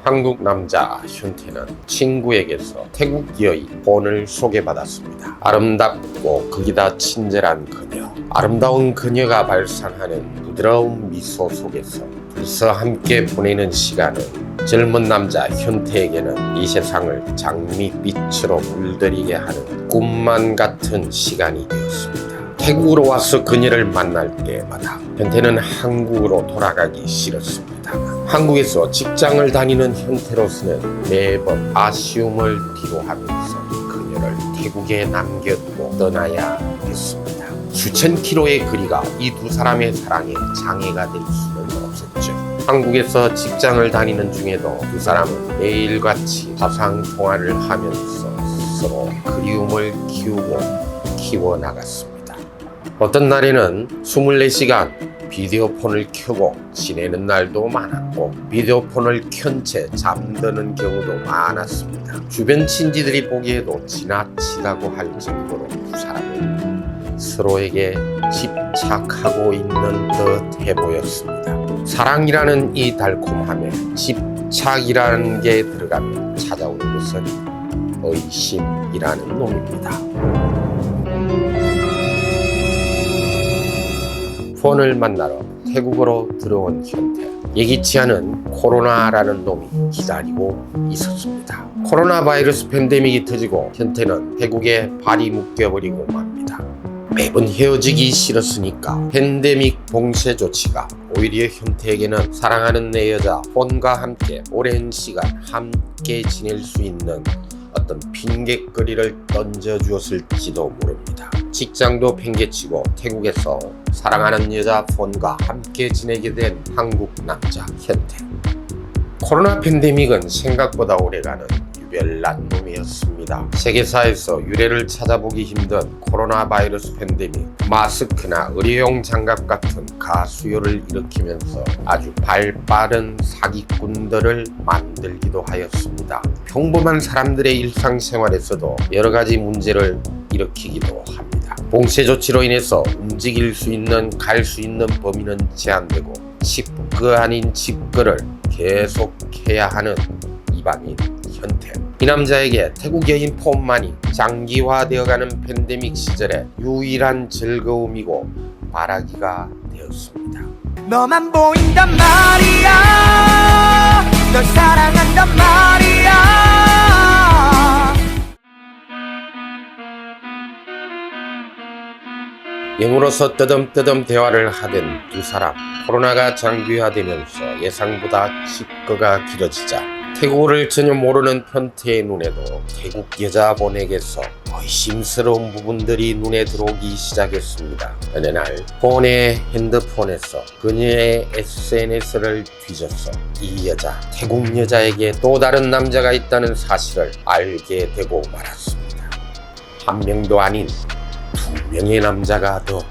한국 남자 현태는 친구에게서 태국 여인 폰을 소개받았습니다. 아름답고 거기다 친절한 그녀, 아름다운 그녀가 발산하는 부드러운 미소 속에서 벌써 함께 보내는 시간은 젊은 남자 현태에게는 이 세상을 장밋빛으로 물들이게 하는 꿈만 같은 시간이 되었습니다. 태국으로 와서 그녀를 만날 때마다 현태는 한국으로 돌아가기 싫었습니다. 한국에서 직장을 다니는 현태로서는 매번 아쉬움을 뒤로하면서 그녀를 태국에 남겨두고 떠나야 했습니다. 수천 킬로의 거리가 이 두 사람의 사랑에 장애가 될 수는 없었죠. 한국에서 직장을 다니는 중에도 두 사람은 매일같이 화상 통화를 하면서 서로 그리움을 키워나갔습니다. 어떤 날에는 24시간 비디오폰을 켜고 지내는 날도 많았고 비디오폰을 켠 채 잠드는 경우도 많았습니다. 주변 친지들이 보기에도 지나치다고 할 정도로 두 사람은 서로에게 집착하고 있는 듯해 보였습니다. 사랑이라는 이 달콤함에 집착이라는 게 들어가면 찾아오는 것은 의심이라는 놈입니다. 폰을 만나러 태국으로 들어온 현태. 예기치 않은 코로나라는 놈이 기다리고 있었습니다. 코로나 바이러스 팬데믹이 터지고 현태는 태국에 발이 묶여버리고 맙니다. 매번 헤어지기 싫었으니까 팬데믹 봉쇄 조치가 오히려 현태에게는 사랑하는 내 여자 폰과 함께 오랜 시간 함께 지낼 수 있는 어떤 핑곗거리를 던져주었을지도 모릅니다. 직장도 팽개치고 태국에서 사랑하는 여자 폰과 함께 지내게 된 한국 남자 현태. 코로나 팬데믹은 생각보다 오래가는 유별난 놈이었습니다. 세계사에서 유례를 찾아보기 힘든 코로나 바이러스 팬데믹, 마스크나 의료용 장갑 같은 가수요를 일으키면서 아주 발빠른 사기꾼들을 만들기도 하였습니다. 평범한 사람들의 일상생활에서도 여러 가지 문제를 일으키기도 합니다. 봉쇄 조치로 인해서 움직일 수 있는, 갈 수 있는 범위는 제한되고 집거 아닌 집거를 계속해야 하는 이방인 현태. 이 남자에게 태국 여인 폰만이 장기화되어가는 팬데믹 시절에 유일한 즐거움이고 바라기가 되었습니다. 너만 보인단 말이야, 널 사랑한단 말이야. 영으로서 뜨듬뜨듬 대화를 하던 두 사람. 코로나가 장기화되면서 예상보다 집거가 길어지자 태국어를 전혀 모르는 현태의 눈에도 태국 여자 본에게서 의심스러운 부분들이 눈에 들어오기 시작했습니다. 어느 날 폰의 핸드폰에서 그녀의 SNS를 뒤져서 이 여자, 태국 여자에게 또 다른 남자가 있다는 사실을 알게 되고 말았습니다. 한 명도 아닌 두 명의 남자가 더.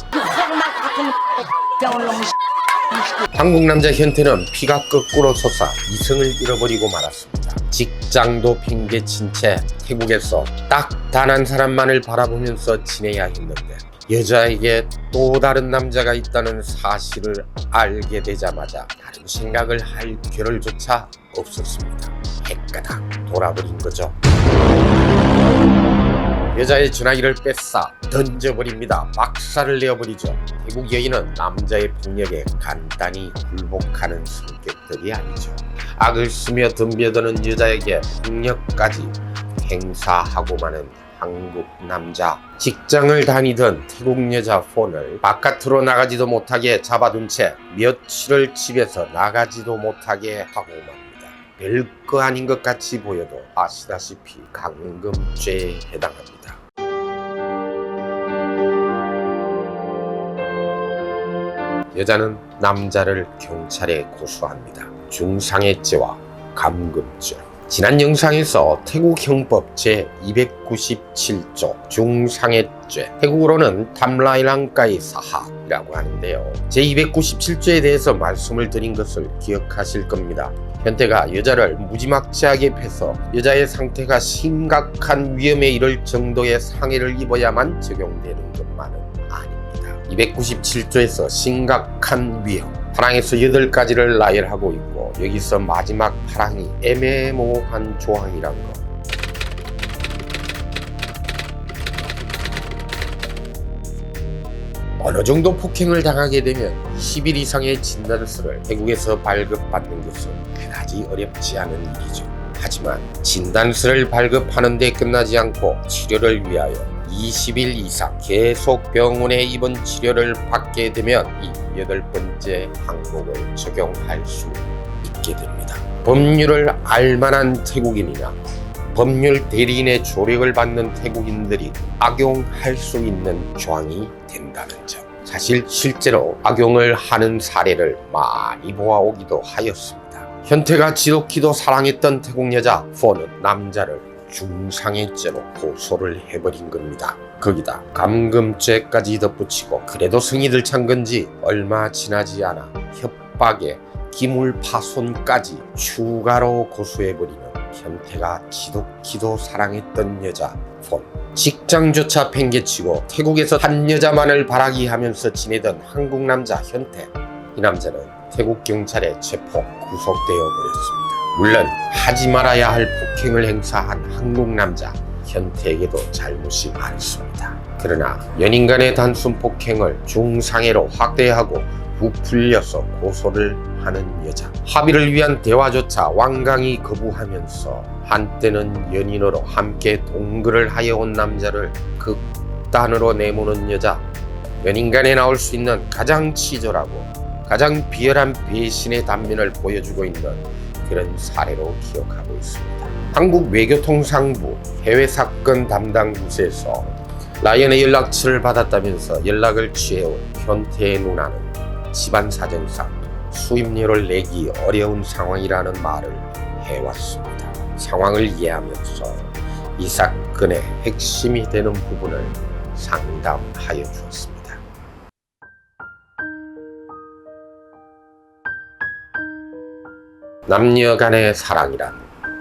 한국 남자 현태는 피가 거꾸로 솟아 이성을 잃어버리고 말았습니다. 직장도 핑계친 채 태국에서 딱 단 한 사람만을 바라보면서 지내야 했는데 여자에게 또 다른 남자가 있다는 사실을 알게 되자마자 다른 생각을 할 겨를조차 없었습니다. 해까닥 돌아버린 거죠. 여자의 전화기를 뺏어 던져버립니다. 박살을 내어버리죠. 태국 여인은 남자의 폭력에 간단히 굴복하는 성격들이 아니죠. 악을 쓰며 덤벼드는 여자에게 폭력까지 행사하고 마는 한국 남자. 직장을 다니던 태국 여자 폰을 바깥으로 나가지도 못하게 잡아둔 채 며칠을 집에서 나가지도 못하게 하고 맙니다. 별거 아닌 것 같이 보여도 아시다시피 감금죄에 해당합니다. 여자는 남자를 경찰에 고소합니다. 중상해죄와 감금죄. 지난 영상에서 태국 형법 제297조 중상해죄, 태국어로는 탐라이랑까이 사하라고 하는데요. 제297조에 대해서 말씀을 드린 것을 기억하실 겁니다. 현태가 여자를 무지막지하게 패서 여자의 상태가 심각한 위험에 이를 정도의 상해를 입어야만 적용되는 것만은 아닙니다. 297조에서 심각한 위험, 하나에서 8가지를 나열하고 있고 여기서 마지막 파랑이 애매모호한 조항이란 거. 어느 정도 폭행을 당하게 되면 10일 이상의 진단서를 태국에서 발급받는 것은 그다지 어렵지 않은 일이죠. 하지만 진단서를 발급하는 데 끝나지 않고 치료를 위하여 20일 이상 계속 병원에 입원 치료를 받게 되면 이 8번째 항목을 적용할 수 있게 됩니다. 법률을 알만한 태국인이나 법률 대리인의 조력을 받는 태국인들이 악용할 수 있는 조항이 된다는 점. 사실 실제로 악용을 하는 사례를 많이 보아오기도 하였습니다. 현태가 지독히도 사랑했던 태국 여자 폰은 남자를 중상해죄로 고소를 해버린 겁니다. 거기다 감금죄까지 덧붙이고 그래도 성이 들찬 건지 얼마 지나지 않아 협박에 기물파손까지 추가로 고소해버리는 현태가 지독히도 사랑했던 여자 폰. 직장조차 팽개치고 태국에서 한 여자만을 바라기 하면서 지내던 한국 남자 현태. 이 남자는 태국 경찰에 체포 구속되어 버렸습니다. 물론 하지 말아야 할 폭행을 행사한 한국 남자 현태에게도 잘못이 많습니다. 그러나 연인 간의 단순 폭행을 중상해로 확대하고 부풀려서 고소를 하는 여자. 합의를 위한 대화조차 완강히 거부하면서 한때는 연인으로 함께 동거를 하여 온 남자를 극단으로 내모는 여자. 연인 간에 나올 수 있는 가장 치졸하고 가장 비열한 배신의 단면을 보여주고 있는 그런 사례로 기억하고 있습니다. 한국 외교통상부 해외사건 담당 부서에서 라이언의 연락처를 받았다면서 연락을 취해온 현태의 누나는 집안 사정상 수입료를 내기 어려운 상황이라는 말을 해왔습니다. 상황을 이해하면서 이 사건의 핵심이 되는 부분을 상담하여 주었습니다. 남녀 간의 사랑이란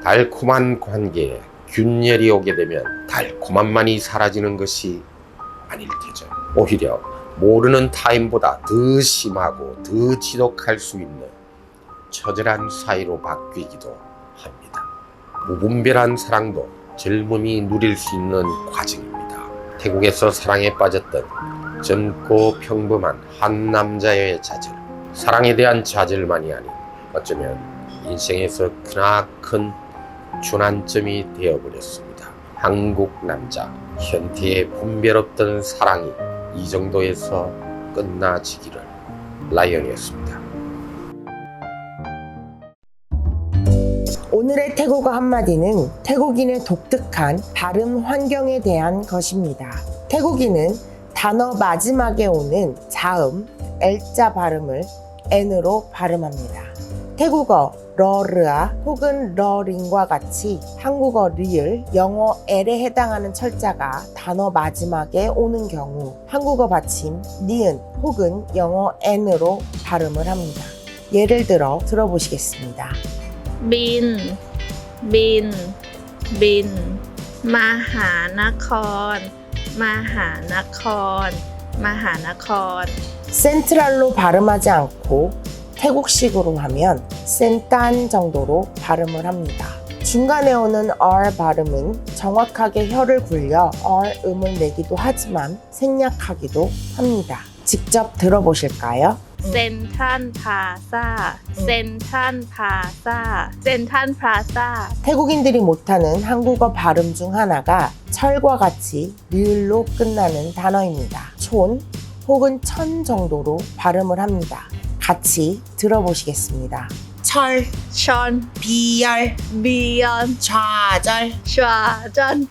달콤한 관계에 균열이 오게 되면 달콤함만이 사라지는 것이 아닐 테죠. 오히려 모르는 타인보다 더 심하고 더 지독할 수 있는 처절한 사이로 바뀌기도 합니다. 무분별한 사랑도 젊음이 누릴 수 있는 과정입니다. 태국에서 사랑에 빠졌던 젊고 평범한 한 남자의 좌절. 사랑에 대한 좌절만이 아닌 어쩌면 인생에서 크나큰 준환점이 되어버렸습니다. 한국 남자 현태의 분별 없던 사랑이 이 정도에서 끝나지기를. 라이언이었습니다. 오늘의 태국어 한마디는 태국인의 독특한 발음 환경에 대한 것입니다. 태국인은 단어 마지막에 오는 자음, L자 발음을 N으로 발음합니다. 태국어 러르아 혹은 러링과 같이 한국어 리을, 영어 L에 해당하는 철자가 단어 마지막에 오는 경우 한국어 받침 니은 혹은 영어 N으로 발음을 합니다. 예를 들어 들어보시겠습니다. 빈, 빈, 빈, 마하나콘, 마하나콘, 마하나콘. 센트럴로 발음하지 않고 태국식으로 하면 센딴 정도로 발음을 합니다. 중간에 오는 R 발음은 정확하게 혀를 굴려 R 음을 내기도 하지만 생략하기도 합니다. 직접 들어보실까요? 센탄 파사, 센탄 파사, 센탄 파사. 태국인들이 못하는 한국어 발음 중 하나가 철과 같이 리을로 끝나는 단어입니다. 촌 혹은 천 정도로 발음을 합니다. 같이 들어보시겠습니다. 철, 션, 비열, 비연, 좌절, 샤전,